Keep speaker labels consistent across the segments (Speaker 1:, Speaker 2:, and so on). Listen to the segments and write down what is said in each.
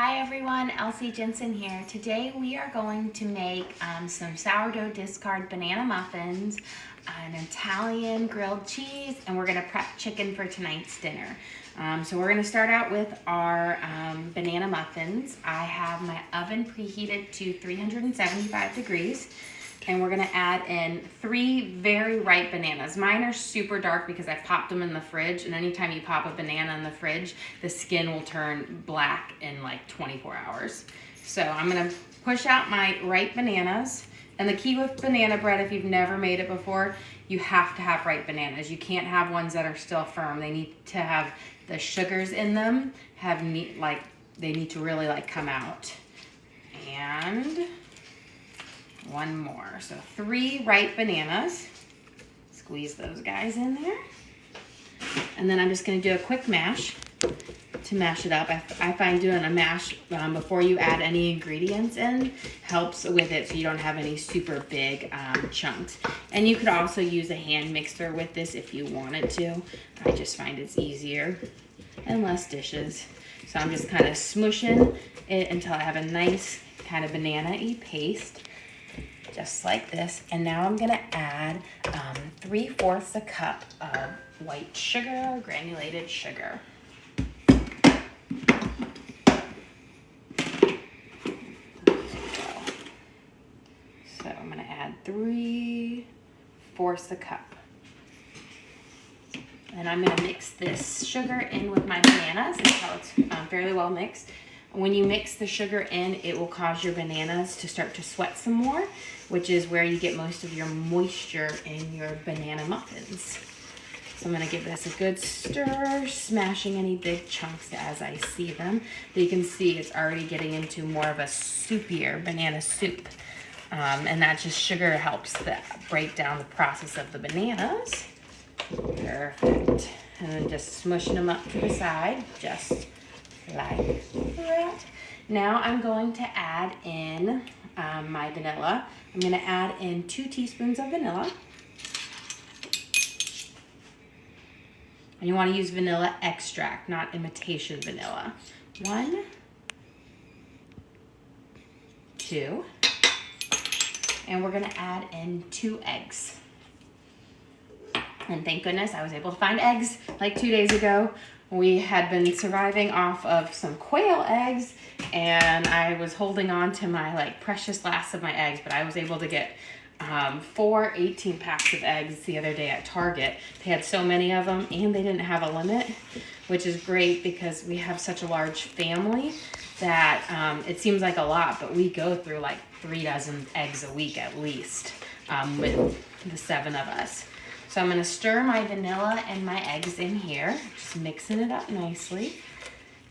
Speaker 1: Hi everyone, Elsie Jensen here. Today we are going to make some sourdough discard banana muffins, an Italian grilled cheese, and we're gonna prep chicken for tonight's dinner. So we're gonna start out with our banana muffins. I have my oven preheated to 375 degrees. And we're gonna add in 3 very ripe bananas. Mine are super dark because I popped them in the fridge, and anytime you pop a banana in the fridge, the skin will turn black in like 24 hours. So I'm gonna push out my ripe bananas. And the key with banana bread, if you've never made it before, you have to have ripe bananas. You can't have ones that are still firm. They need to have the sugars in them, they need to really come out. And one more. So 3 ripe bananas. Squeeze those guys in there. And then I'm just going to do a quick mash to mash it up. I find doing a mash before you add any ingredients in helps with it so you don't have any super big chunks. And you could also use a hand mixer with this if you wanted to. I just find it's easier and less dishes. So I'm just kind of smushing it until I have a nice kind of banana-y paste. Just like this. And now I'm gonna add 3/4 a cup of white sugar, granulated sugar. So I'm gonna add 3/4 a cup. And I'm gonna mix this sugar in with my bananas until it's fairly well mixed. When you mix the sugar in, it will cause your bananas to start to sweat some more, which is where you get most of your moisture in your banana muffins. So I'm gonna give this a good stir, smashing any big chunks as I see them. But you can see it's already getting into more of a soupier banana soup. And that just sugar helps break down the process of the bananas. Perfect. And then just smushing them up to the side, just like that. Now I'm going to add in my vanilla. I'm going to add in 2 teaspoons of vanilla. And you want to use vanilla extract, not imitation vanilla. 1, 2, and we're going to add in 2 eggs. And thank goodness I was able to find eggs like 2 days ago. We had been surviving off of some quail eggs, and I was holding on to my precious last of my eggs, but I was able to get 4 18 packs of eggs the other day at Target. They had so many of them, and they didn't have a limit, which is great because we have such a large family that it seems like a lot, but we go through like 3 dozen eggs a week at least with the 7 of us. So I'm gonna stir my vanilla and my eggs in here, just mixing it up nicely.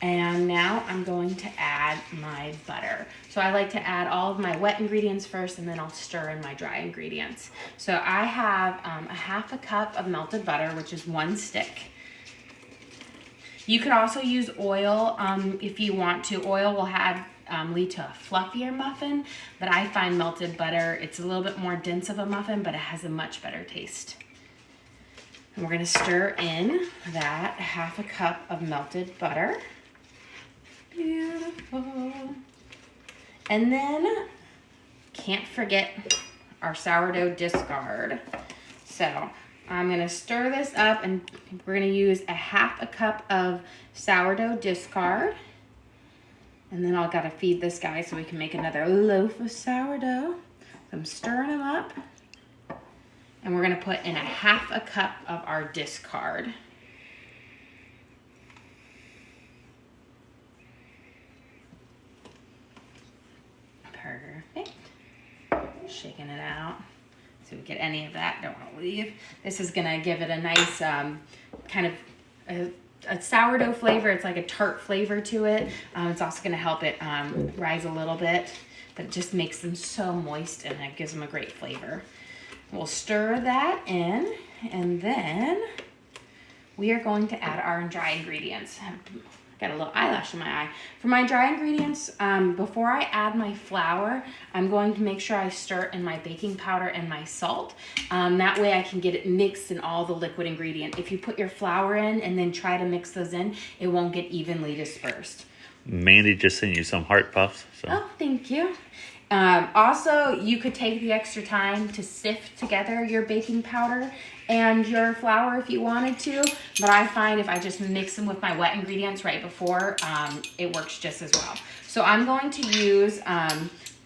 Speaker 1: And now I'm going to add my butter. So I like to add all of my wet ingredients first, and then I'll stir in my dry ingredients. So I have a 1/2 cup of melted butter, which is 1 stick. You could also use oil if you want to. Oil will lead to a fluffier muffin, but I find melted butter, it's a little bit more dense of a muffin, but it has a much better taste. And we're going to stir in that 1/2 cup of melted butter. Beautiful. And then, can't forget our sourdough discard. So I'm going to stir this up, and we're going to use a 1/2 cup of sourdough discard. And then I've got to feed this guy so we can make another loaf of sourdough. So I'm stirring them up. And we're going to put in a 1/2 cup of our discard. Perfect. Shaking it out so we get any of that. Don't want to leave. This is going to give it a nice kind of a sourdough flavor. It's like a tart flavor to it. It's also going to help it rise a little bit, but it just makes them so moist, and it gives them a great flavor. We'll stir that in, and then we are going to add our dry ingredients. I've got a little eyelash in my eye. For my dry ingredients, before I add my flour, I'm going to make sure I stir in my baking powder and my salt. That way I can get it mixed in all the liquid ingredient. If you put your flour in and then try to mix those in, it won't get evenly dispersed.
Speaker 2: Mandy just sent you some heart puffs. So.
Speaker 1: Oh, thank you. Also, you could take the extra time to sift together your baking powder and your flour if you wanted to, but I find if I just mix them with my wet ingredients right before, it works just as well. So I'm going to use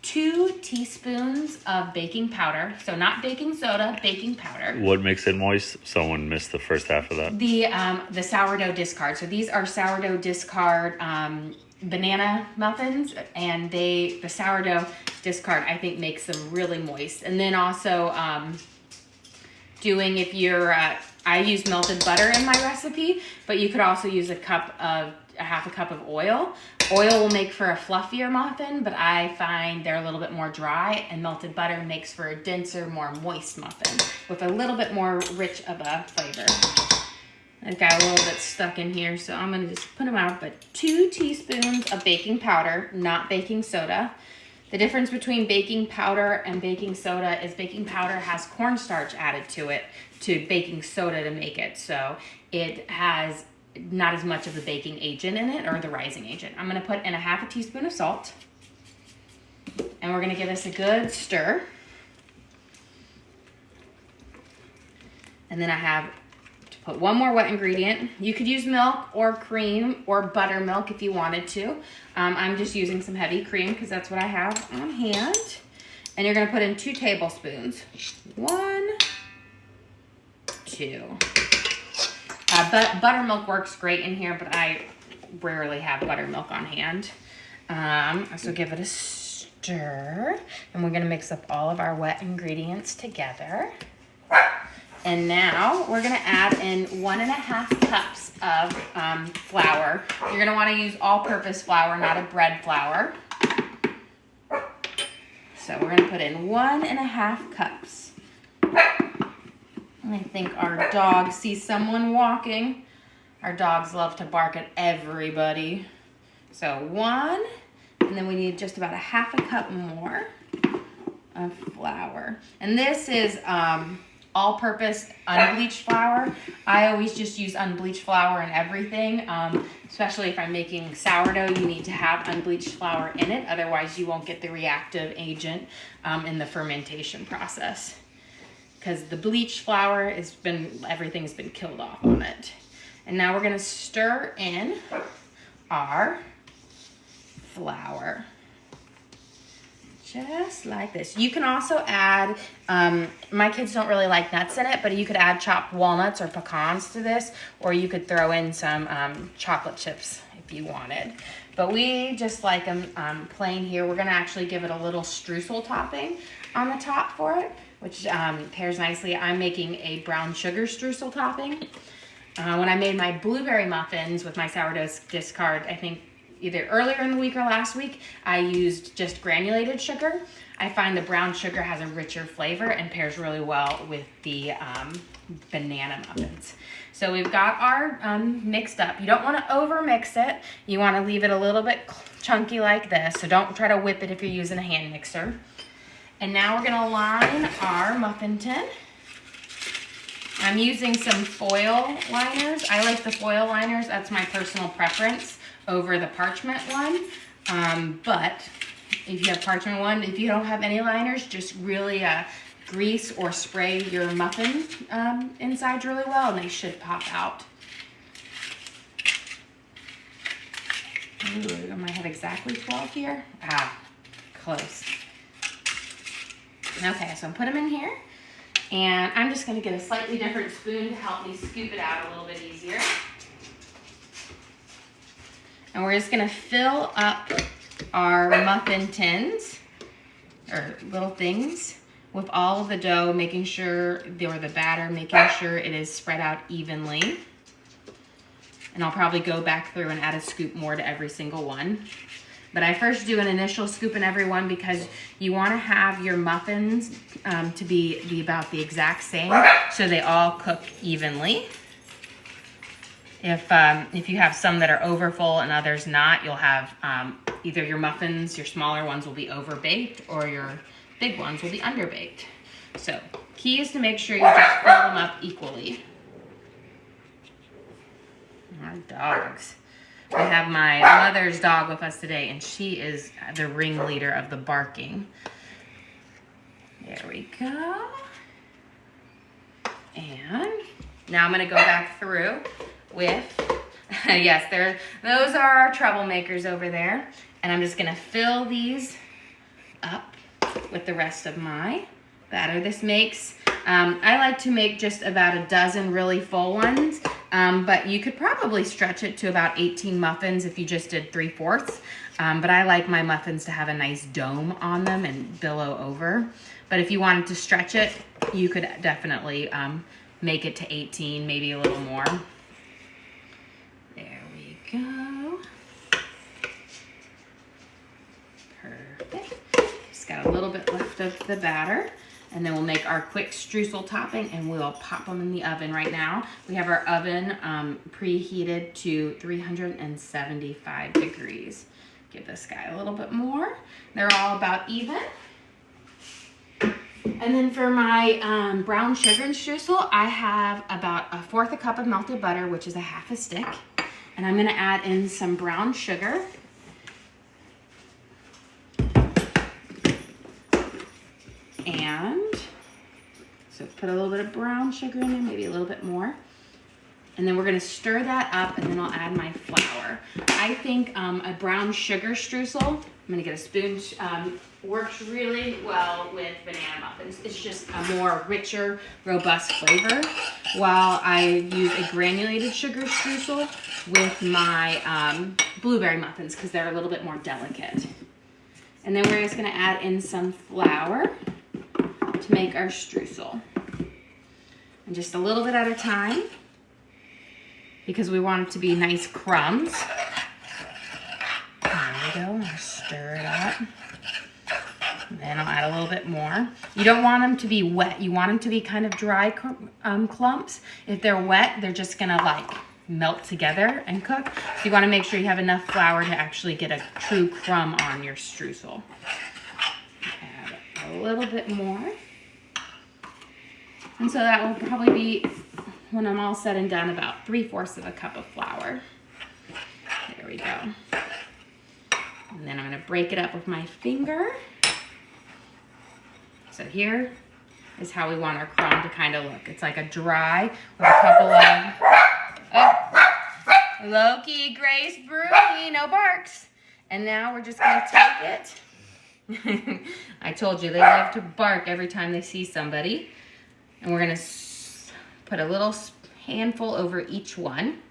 Speaker 1: 2 teaspoons of baking powder. So not baking soda, baking powder.
Speaker 2: What makes it moist? Someone missed the first half of that.
Speaker 1: The sourdough discard. So these are sourdough discard banana muffins, and the sourdough discard I think makes them really moist. And then also if you're I use melted butter in my recipe, but you could also use a half a cup of oil. Oil will make for a fluffier muffin, but I find they're a little bit more dry, and melted butter makes for a denser, more moist muffin with a little bit more rich of a flavor. It got a little bit stuck in here, so I'm gonna just put them out, but 2 teaspoons of baking powder, not baking soda. The difference between baking powder and baking soda is baking powder has cornstarch added to it, to baking soda to make it. So it has not as much of the baking agent in it, or the rising agent. I'm gonna put in a half a teaspoon of salt, and we're gonna give this a good stir. And then I have to put 1 more wet ingredient. You could use milk or cream or buttermilk if you wanted to. I'm just using some heavy cream because that's what I have on hand. And you're gonna put in 2 tablespoons. 1, 2. But buttermilk works great in here, but I rarely have buttermilk on hand. So give it a stir, and we're gonna mix up all of our wet ingredients together. And now we're gonna add in 1½ cups of flour. You're gonna wanna use all-purpose flour, not a bread flour. So we're gonna put in 1½ cups. I think our dog sees someone walking. Our dogs love to bark at everybody. So 1, and then we need just about a ½ cup more of flour. And this is all-purpose unbleached flour. I always just use unbleached flour in everything, especially if I'm making sourdough. You need to have unbleached flour in it, otherwise you won't get the reactive agent in the fermentation process. Because the bleached flour everything's been killed off on it. And now we're gonna stir in our flour. Just like this. You can also add, my kids don't really like nuts in it, but you could add chopped walnuts or pecans to this, or you could throw in some chocolate chips if you wanted. But we just like them plain here. We're gonna actually give it a little streusel topping on the top for it, which pairs nicely. I'm making a brown sugar streusel topping. When I made my blueberry muffins with my sourdough discard, I think either earlier in the week or last week, I used just granulated sugar. I find the brown sugar has a richer flavor and pairs really well with the banana muffins. So we've got our mixed up. You don't want to over mix it. You want to leave it a little bit chunky like this. So don't try to whip it if you're using a hand mixer. And now we're gonna line our muffin tin. I'm using some foil liners. I like the foil liners, that's my personal preference over the parchment one. But if you have parchment one, if you don't have any liners, just really grease or spray your muffin insides really well, and they should pop out. Ooh, I might have exactly 12 here. Close. Okay, so I'm put them in here, and I'm just gonna get a slightly different spoon to help me scoop it out a little bit easier. And we're just gonna fill up our muffin tins, or little things, with all of the dough, making sure, or the batter, making sure it is spread out evenly. And I'll probably go back through and add a scoop more to every single one. But I first do an initial scoop in every one because you want to have your muffins to be about the exact same, so they all cook evenly. If you have some that are over full and others not, you'll have either your muffins, your smaller ones will be overbaked, or your big ones will be underbaked. So key is to make sure you just fill them up equally. Our dogs. I have my mother's dog with us today, and she is the ringleader of the barking. There we go. And now I'm gonna go back through with, yes, those are our troublemakers over there. And I'm just gonna fill these up with the rest of my batter. This makes, I like to make just about a dozen really full ones, but you could probably stretch it to about 18 muffins if you just did 3/4. But I like my muffins to have a nice dome on them and billow over. But if you wanted to stretch it, you could definitely make it to 18, maybe a little more. There we go. Perfect. Just got a little bit left of the batter. And then we'll make our quick streusel topping, and we'll pop them in the oven right now. We have our oven preheated to 375 degrees. Give this guy a little bit more. They're all about even. And then for my brown sugar and streusel, I have about 1/4 cup of melted butter, which is a 1/2 stick. And I'm gonna add in some brown sugar. And so put a little bit of brown sugar in there, maybe a little bit more. And then we're gonna stir that up, and then I'll add my flour. I think a brown sugar streusel, I'm gonna get a spoon, works really well with banana muffins. It's just a more richer, robust flavor, while I use a granulated sugar streusel with my blueberry muffins because they're a little bit more delicate. And then we're just gonna add in some flour to make our streusel. And just a little bit at a time, because we want it to be nice crumbs. There we go, I'll stir it up. And then I'll add a little bit more. You don't want them to be wet. You want them to be kind of dry clumps. If they're wet, they're just gonna like melt together and cook. So you wanna make sure you have enough flour to actually get a true crumb on your streusel. Add a little bit more. And so that will probably be, when I'm all said and done, about 3/4 of a cup of flour. There we go. And then I'm gonna break it up with my finger. So here is how we want our crumb to kind of look. It's like a dry with a couple of, Loki, Grace, Bruni, no barks. And now we're just gonna take it. I told you, they love to bark every time they see somebody. And we're gonna put a little handful over each one.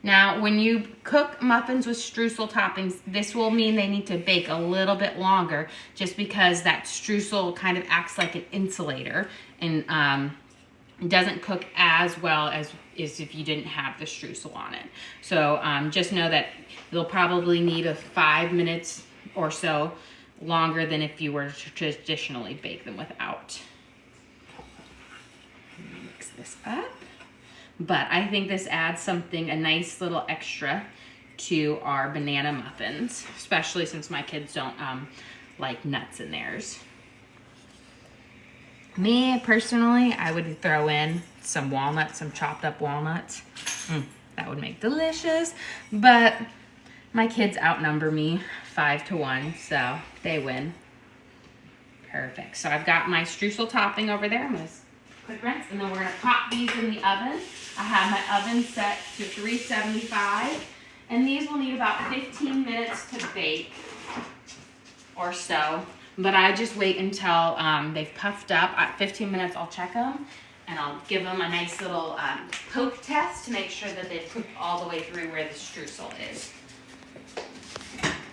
Speaker 1: Now, when you cook muffins with streusel toppings, this will mean they need to bake a little bit longer, just because that streusel kind of acts like an insulator and doesn't cook as well as if you didn't have the streusel on it. So just know that you'll probably need 5 minutes or so longer than if you were to traditionally bake them without. Mix this up. But I think this adds something, a nice little extra to our banana muffins, especially since my kids don't like nuts in theirs. Me, personally, I would throw in some walnuts, some chopped up walnuts. That would make delicious. But my kids outnumber me 5-1, so they win. Perfect. So I've got my streusel topping over there. I'm gonna quick rinse, and then we're gonna pop these in the oven. I have my oven set to 375, and these will need about 15 minutes to bake or so. But I just wait until they've puffed up. At 15 minutes, I'll check them, and I'll give them a nice little poke test to make sure that they've cooked all the way through where the streusel is.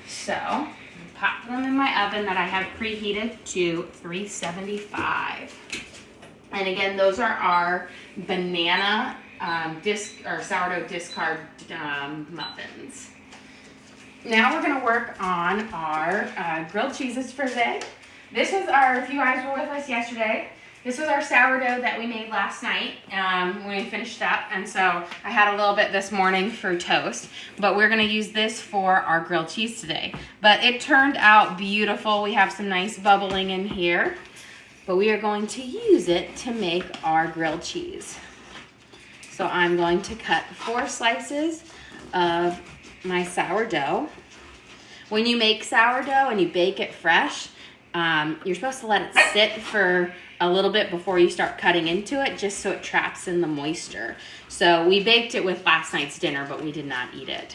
Speaker 1: So, pop them in my oven that I have preheated to 375. And again, those are our banana sourdough discard muffins. Now we're gonna work on our grilled cheeses for today. This was if you guys were with us yesterday, this was our sourdough that we made last night when we finished up. And so I had a little bit this morning for toast, but we're gonna use this for our grilled cheese today. But it turned out beautiful. We have some nice bubbling in here, but we are going to use it to make our grilled cheese. So I'm going to cut 4 slices of my sourdough. When you make sourdough and you bake it fresh, you're supposed to let it sit for a little bit before you start cutting into it, just so it traps in the moisture. So we baked it with last night's dinner, but we did not eat it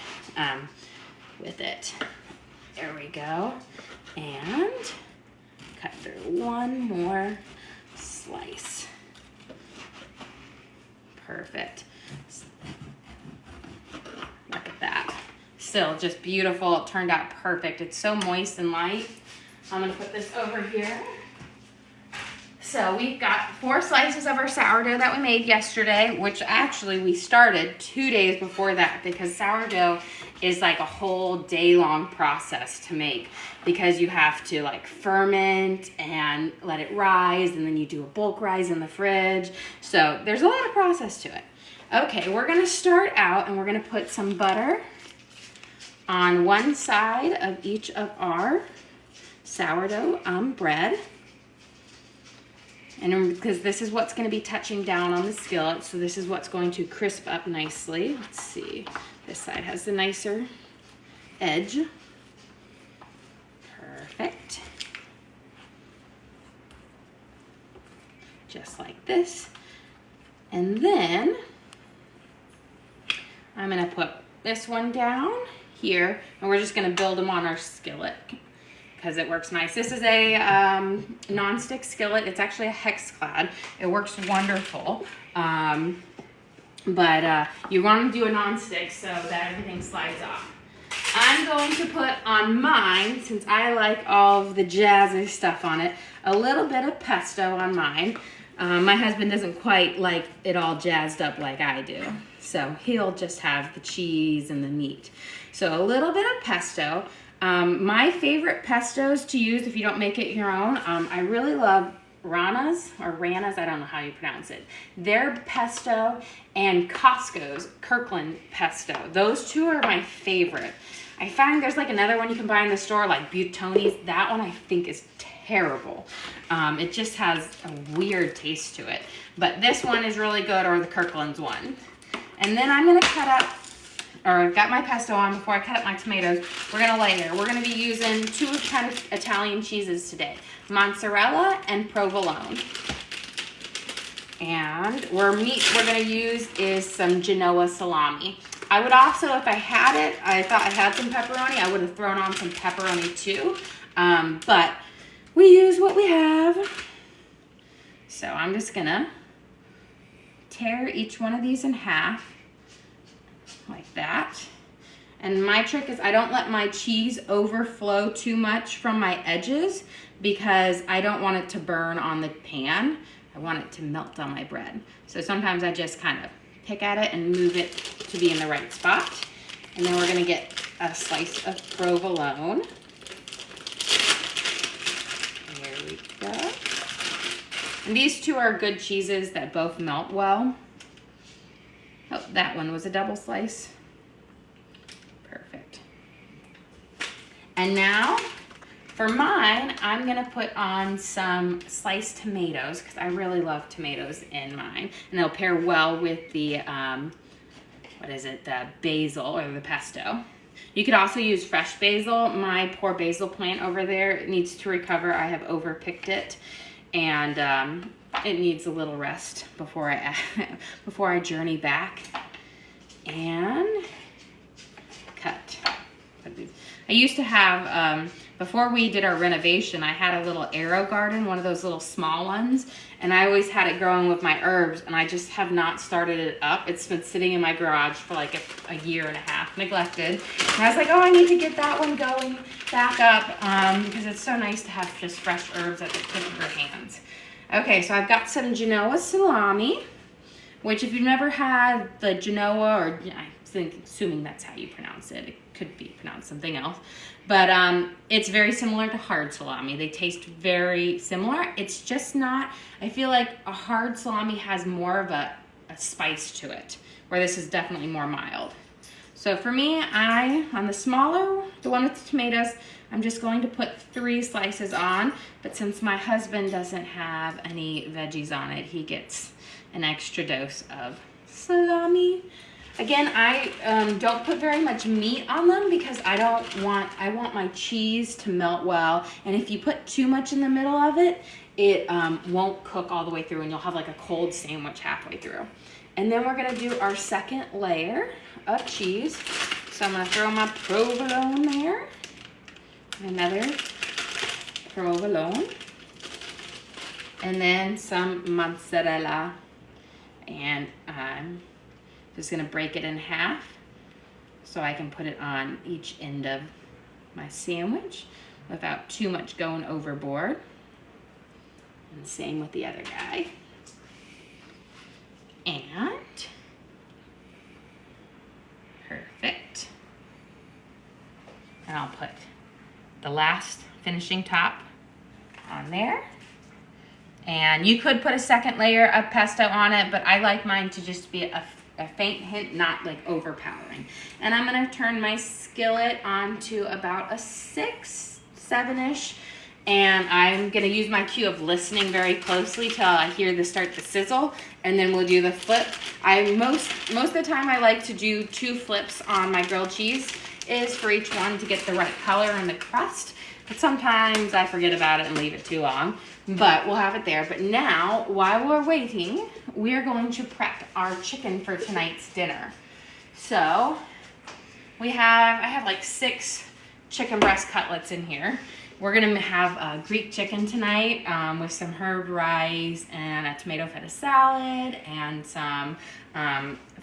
Speaker 1: with it. There we go. And cut through one more slice. Perfect. Look at that. Still just beautiful. It turned out perfect. It's so moist and light. I'm gonna put this over here. So we've got 4 slices of our sourdough that we made yesterday, which actually we started 2 days before that, because sourdough is like a whole day-long process to make, because you have to like ferment and let it rise, and then you do a bulk rise in the fridge. So there's a lot of process to it. Okay, we're gonna start out and we're gonna put some butter on one side of each of our sourdough bread. And because this is what's going to be touching down on the skillet, so this is what's going to crisp up nicely. Let's see, this side has the nicer edge. Perfect. Just like this. And then I'm going to put this one down here, and we're just going to build them on our skillet, because it works nice. This is a non-stick skillet. It's actually a hex clad. It works wonderful. But you want to do a non-stick so that everything slides off. I'm going to put on mine, since I like all of the jazzy stuff on it, a little bit of pesto on mine. My husband doesn't quite like it all jazzed up like I do, so he'll just have the cheese and the meat. So a little bit of pesto. My favorite pestos to use if you don't make it your own, I really love Rana's, I don't know how you pronounce it. Their pesto and Costco's Kirkland pesto. Those two are my favorite. I find there's like another one you can buy in the store, like Butoni's. That one I think is terrible. It just has a weird taste to it. But this one is really good, or the Kirkland's one. And then I'm gonna cut up, or I've got my pesto on before I cut up my tomatoes. We're gonna layer. We're gonna be using 2 kind of Italian cheeses today, mozzarella and provolone. And we're gonna use is some Genoa salami. I would also, if I had it, I thought I had some pepperoni, I would have thrown on some pepperoni too. But we use what we have. So I'm just gonna tear each one of these in half, like that. And my trick is I don't let my cheese overflow too much from my edges, because I don't want it to burn on the pan. I want it to melt on my bread. So sometimes I just kind of pick at it and move it to be in the right spot. And then we're gonna get a slice of provolone. There we go. And these two are good cheeses that both melt well. Oh, that one was a double slice. Perfect. And now for mine, I'm gonna put on some sliced tomatoes, because I really love tomatoes in mine. And they'll pair well with the, the basil or the pesto. You could also use fresh basil. My poor basil plant over there needs to recover. I have overpicked it, and it needs a little rest before I journey back. And cut. I used to have, before we did our renovation, I had a little arrow garden, one of those little small ones, and I always had it growing with my herbs, and I just have not started it up. It's been sitting in my garage for like a year and a half, neglected. And I was like, oh, I need to get that one going back up, because it's so nice to have just fresh herbs at the tip of your hands. Okay, so I've got some Genoa salami, which if you've never had the Genoa, or assuming that's how you pronounce it, it could be pronounced something else, but it's very similar to hard salami. They taste very similar. It's just not, I feel like a hard salami has more of a spice to it, where this is definitely more mild. So for me, on the smaller, the one with the tomatoes, I'm just going to put 3 slices on, but since my husband doesn't have any veggies on it, he gets an extra dose of salami. Again, I don't put very much meat on them because I want my cheese to melt well. And if you put too much in the middle of it, it won't cook all the way through and you'll have like a cold sandwich halfway through. And then we're gonna do our second layer of cheese. So I'm gonna throw my provolone there. Another provolone. And then some mozzarella. And I'm just gonna break it in half so I can put it on each end of my sandwich without too much going overboard. And same with the other guy. And perfect. And I'll put the last finishing top on there. And you could put a second layer of pesto on it, but I like mine to just be a faint hint, not like overpowering. And I'm gonna turn my skillet on to about a 6, 7-ish. And I'm gonna use my cue of listening very closely till I hear this start to sizzle, and then we'll do the flip. Most of the time I like to do 2 flips on my grilled cheese is for each one to get the right color in the crust. But sometimes I forget about it and leave it too long. But we'll have it there. But now, while we're waiting, we're going to prep our chicken for tonight's dinner. So I have like 6 chicken breast cutlets in here. We're gonna have Greek chicken tonight with some herb rice and a tomato feta salad and some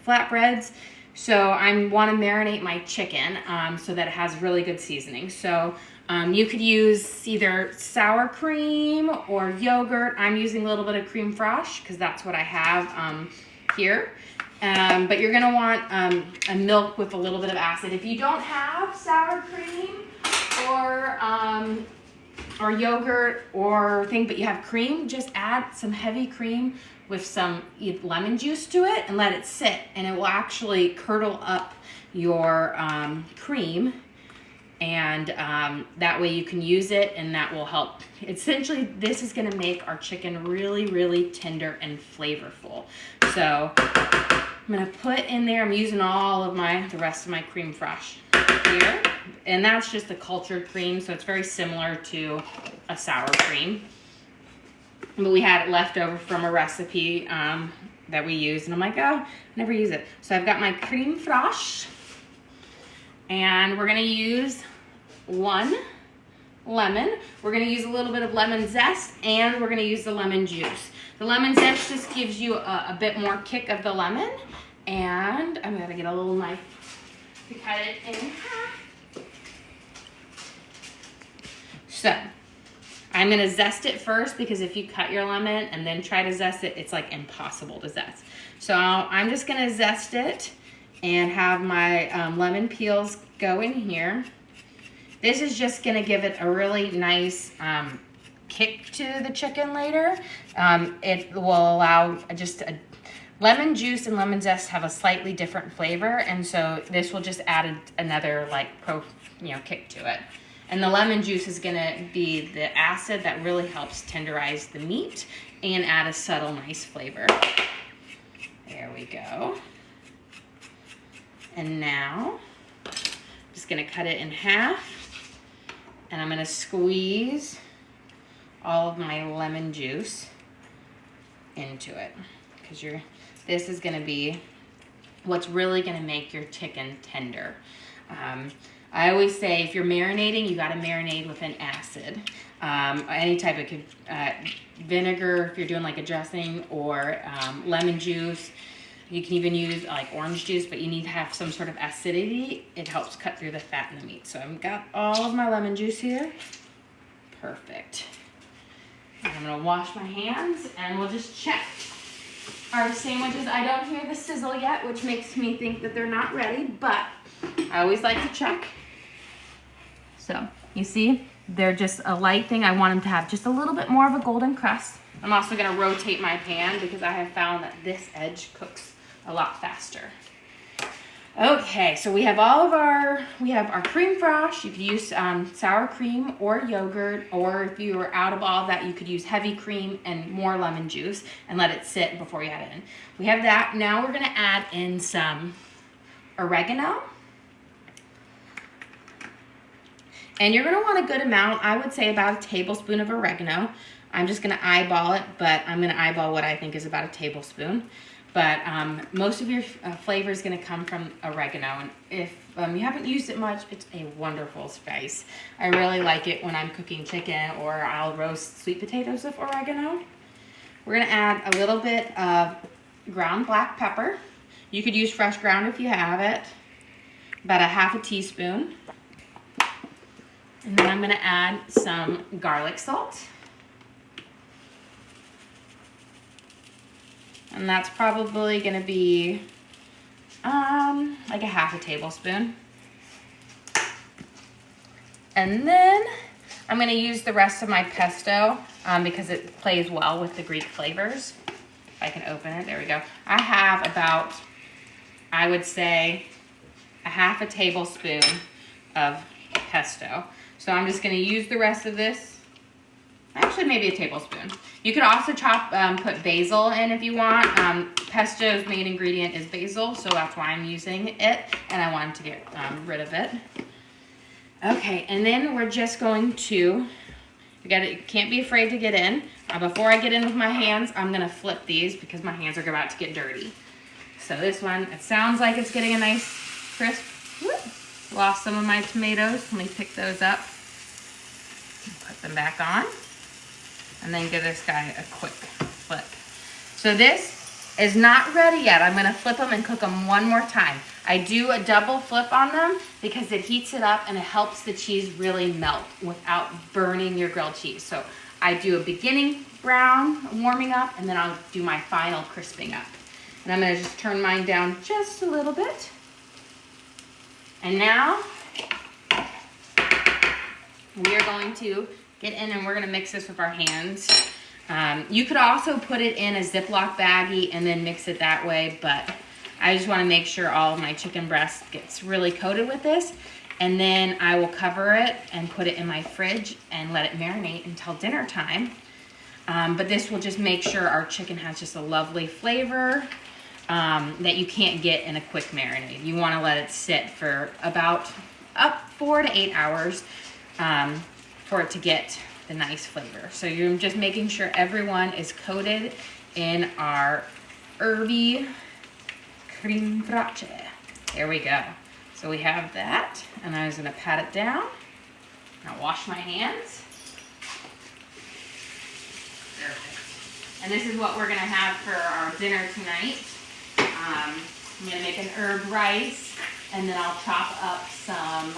Speaker 1: flatbreads. So I want to marinate my chicken so that it has really good seasoning. So you could use either sour cream or yogurt. I'm using a little bit of creme fraiche because that's what I have here. But you're gonna want a milk with a little bit of acid. If you don't have sour cream or yogurt or thing, but you have cream, just add some heavy cream with some lemon juice to it and let it sit, and it will actually curdle up your cream, and that way you can use it and that will help. Essentially, this is gonna make our chicken really, really tender and flavorful. So I'm gonna put in there, I'm using all of the rest of my creme fraiche here. And that's just a cultured cream, so it's very similar to a sour cream. But we had it left over from a recipe that we used, and I'm like, oh, I never use it. So I've got my creme fraiche, and we're gonna use 1 lemon. We're gonna use a little bit of lemon zest, and we're gonna use the lemon juice. The lemon zest just gives you a bit more kick of the lemon, and I'm gonna get a little knife to cut it in half. So I'm gonna zest it first because if you cut your lemon and then try to zest it, it's like impossible to zest. So I'm just gonna zest it and have my lemon peels go in here. This is just gonna give it a really nice kick to the chicken later. It will allow lemon juice and lemon zest have a slightly different flavor, and so this will just add another kick to it. And the lemon juice is gonna be the acid that really helps tenderize the meat and add a subtle, nice flavor. There we go. And now, I'm just gonna cut it in half, and I'm gonna squeeze all of my lemon juice into it, because this is gonna be what's really gonna make your chicken tender. I always say if you're marinating, you gotta marinate with an acid. Any type of vinegar, if you're doing like a dressing, or lemon juice. You can even use like orange juice, but you need to have some sort of acidity. It helps cut through the fat in the meat. So I've got all of my lemon juice here. Perfect. And I'm gonna wash my hands and we'll just check our sandwiches. I don't hear the sizzle yet, which makes me think that they're not ready, but I always like to check. So you see, they're just a light thing. I want them to have just a little bit more of a golden crust. I'm also gonna rotate my pan because I have found that this edge cooks a lot faster. Okay, so we have our creme fraiche. You could use sour cream or yogurt, or if you were out of all that, you could use heavy cream and more lemon juice and let it sit before you add it in. We have that. Now we're gonna add in some oregano. And you're gonna want a good amount. I would say about a tablespoon of oregano. I'm just gonna eyeball it, but I'm gonna eyeball what I think is about a tablespoon. But most of your flavor is gonna come from oregano. And if you haven't used it much, it's a wonderful spice. I really like it when I'm cooking chicken, or I'll roast sweet potatoes with oregano. We're gonna add a little bit of ground black pepper. You could use fresh ground if you have it. About a half a teaspoon. And then I'm gonna add some garlic salt. And that's probably gonna be like a half a tablespoon. And then I'm gonna use the rest of my pesto because it plays well with the Greek flavors. If I can open it, there we go. I have about, I would say, a half a tablespoon of pesto. So I'm just gonna use the rest of this. Actually, maybe a tablespoon. You could also put basil in if you want. Pesto's main ingredient is basil, so that's why I'm using it, and I wanted to get rid of it. Okay, and then we're just going to, you can't be afraid to get in. Before I get in with my hands, I'm gonna flip these because my hands are about to get dirty. So this one, it sounds like it's getting a nice crisp. Whoop. Lost some of my tomatoes. Let me pick those up. Put them back on. And then give this guy a quick flip. So this is not ready yet. I'm gonna flip them and cook them one more time. I do a double flip on them because it heats it up and it helps the cheese really melt without burning your grilled cheese. So I do a beginning brown, warming up, and then I'll do my final crisping up. And I'm gonna just turn mine down just a little bit. And now we are going to get in and we're gonna mix this with our hands. You could also put it in a Ziploc baggie and then mix it that way, but I just wanna make sure all of my chicken breast gets really coated with this. And then I will cover it and put it in my fridge and let it marinate until dinner time. But this will just make sure our chicken has just a lovely flavor that you can't get in a quick marinade. You wanna let it sit for about 4 to 8 hours for it to get the nice flavor. So you're just making sure everyone is coated in our herby creme fraiche. There we go. So we have that, and I was gonna pat it down. Now wash my hands. Perfect. And this is what we're gonna have for our dinner tonight. I'm gonna make an herb rice, and then I'll chop up some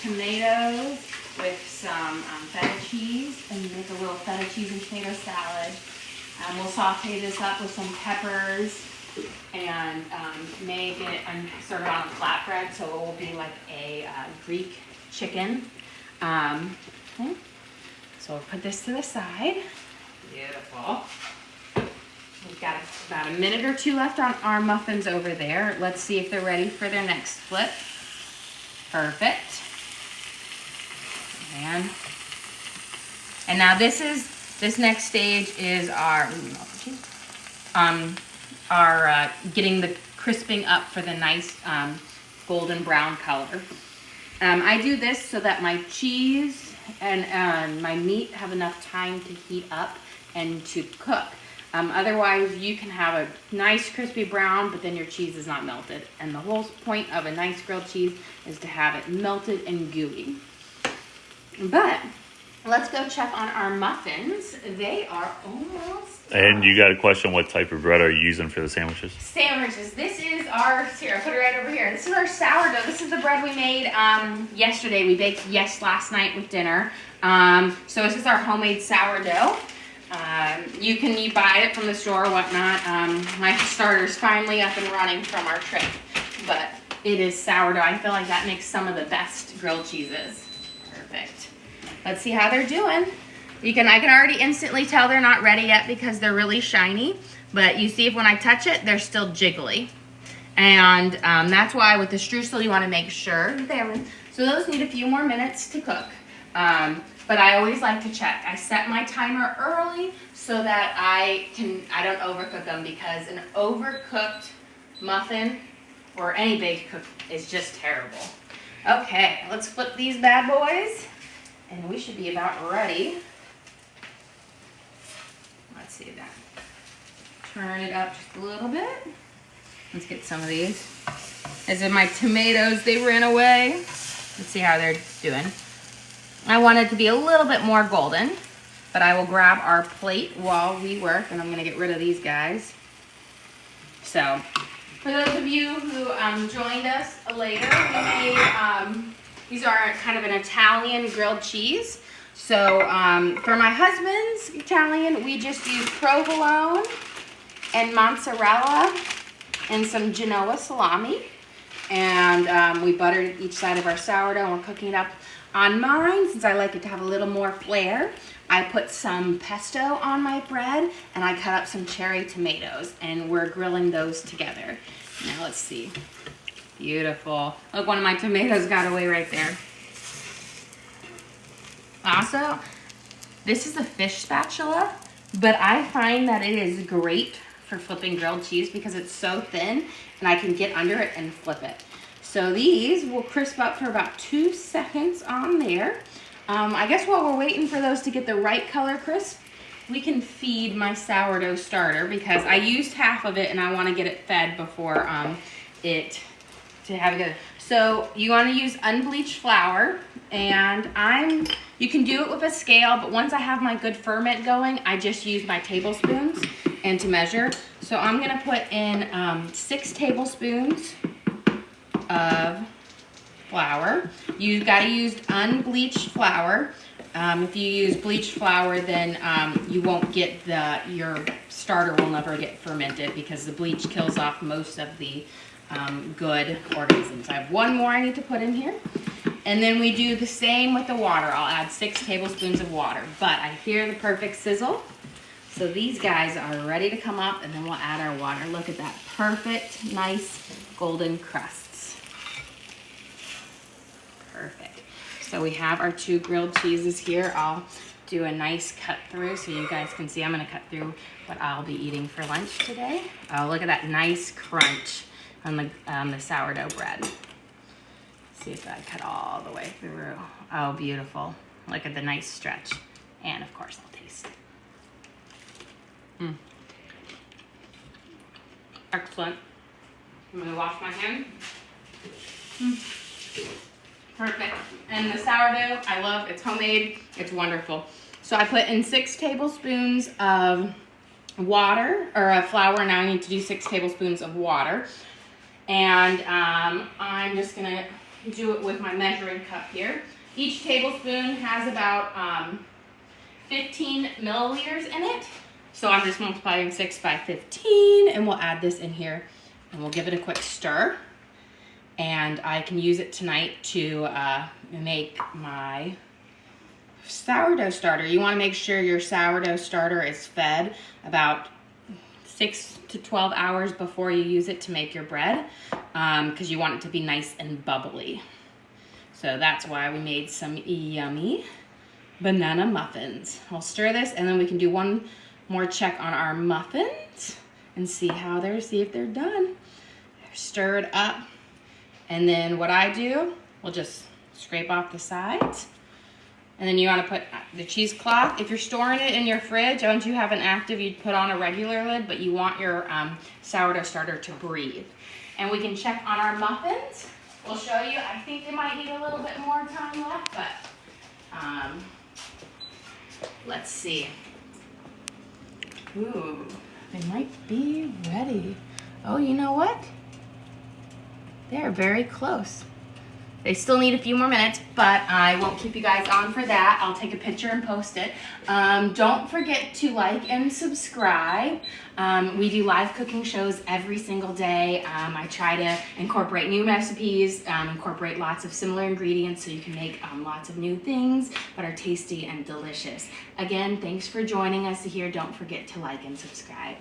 Speaker 1: tomatoes with some feta cheese and make a little feta cheese and tomato salad. We'll saute this up with some peppers and make it and serve it on a flatbread, so it will be like a Greek chicken. Okay. So we'll put this to the side. Beautiful. We've got about a minute or two left on our muffins over there. Let's see if they're ready for their next flip. Perfect. And now this next stage is our getting the crisping up for the nice golden brown color. I do this so that my cheese and my meat have enough time to heat up and to cook. Otherwise, you can have a nice crispy brown, but then your cheese is not melted. And the whole point of a nice grilled cheese is to have it melted and gooey. But let's go check on our muffins. They are almost done.
Speaker 2: And you got a question, what type of bread are you using for the sandwiches?
Speaker 1: Sandwiches. This is our, here, I'll put it right over here. This is our sourdough. This is the bread we made yesterday. We baked last night with dinner. So this is our homemade sourdough. You can buy it from the store or whatnot. My starter's finally up and running from our trip, but it is sourdough. I feel like that makes some of the best grilled cheeses. Perfect. Let's see how they're doing. I can already instantly tell they're not ready yet because they're really shiny, but you see if when I touch it, they're still jiggly. And that's why with the streusel, you want to make sure they're in. So those need a few more minutes to cook. But I always like to check. I set my timer early so that I don't overcook them, because an overcooked muffin or any baked cook is just terrible. Okay, let's flip these bad boys, and we should be about ready. Let's see that. Turn it up just a little bit. Let's get some of these. These are my tomatoes. They ran away. Let's see how they're doing. I want it to be a little bit more golden, but I will grab our plate while we work, and I'm gonna get rid of these guys. So, for those of you who joined us later, we made, these are kind of an Italian grilled cheese. So, for my husband's Italian, we just use provolone and mozzarella and some Genoa salami. And we buttered each side of our sourdough, and we're cooking it up. On mine, since I like it to have a little more flair, I put some pesto on my bread, and I cut up some cherry tomatoes, and we're grilling those together. Now let's see. Beautiful. Look, one of my tomatoes got away right there. Also, this is a fish spatula, but I find that it is great for flipping grilled cheese because it's so thin, and I can get under it and flip it. So these will crisp up for about 2 seconds on there. I guess while we're waiting for those to get the right color crisp, we can feed my sourdough starter because I used half of it and I want to get it fed before to have it good. So you want to use unbleached flour, and you can do it with a scale, but once I have my good ferment going, I just use my tablespoons and to measure. So I'm going to put in 6 tablespoons of flour. You got to use unbleached flour. If you use bleached flour, then you won't get your starter will never get fermented because the bleach kills off most of the good organisms. I have 1 more I need to put in here. And then we do the same with the water. I'll add 6 tablespoons of water, but I hear the perfect sizzle. So these guys are ready to come up, and then we'll add our water. Look at that perfect, nice golden crusts. Perfect. So we have our 2 grilled cheeses here. I'll do a nice cut through so you guys can see. I'm going to cut through what I'll be eating for lunch today. Oh, look at that nice crunch on the sourdough bread. See if I cut all the way through. Oh, beautiful. Look at the nice stretch. And of course, I'll taste. Excellent. I'm going to wash my hands. Perfect. And the sourdough, I love. It's homemade. It's wonderful. So I put in 6 tablespoons of water, or flour. Now I need to do 6 tablespoons of water. And I'm just going to do it with my measuring cup here. Each tablespoon has about 15 milliliters in it. So I'm just multiplying 6 by 15, and we'll add this in here, and we'll give it a quick stir. And I can use it tonight to make my sourdough starter. You want to make sure your sourdough starter is fed about 6 to 12 hours before you use it to make your bread, because you want it to be nice and bubbly. So that's why we made some yummy banana muffins. I'll stir this, and then we can do one more check on our muffins and see if they're done. They're stirred up. And then what I do, we'll just scrape off the sides. And then you want to put the cheesecloth. If you're storing it in your fridge, once you have an active, you'd put on a regular lid, but you want your sourdough starter to breathe. And we can check on our muffins. We'll show you. I think they might need a little bit more time left, but let's see. Ooh, they might be ready. Oh, you know what? They're very close. They still need a few more minutes, but I won't keep you guys on for that. I'll take a picture and post it. Don't forget to like and subscribe. We do live cooking shows every single day. I try to incorporate new recipes, incorporate lots of similar ingredients so you can make lots of new things that are tasty and delicious. Again, thanks for joining us here. Don't forget to like and subscribe.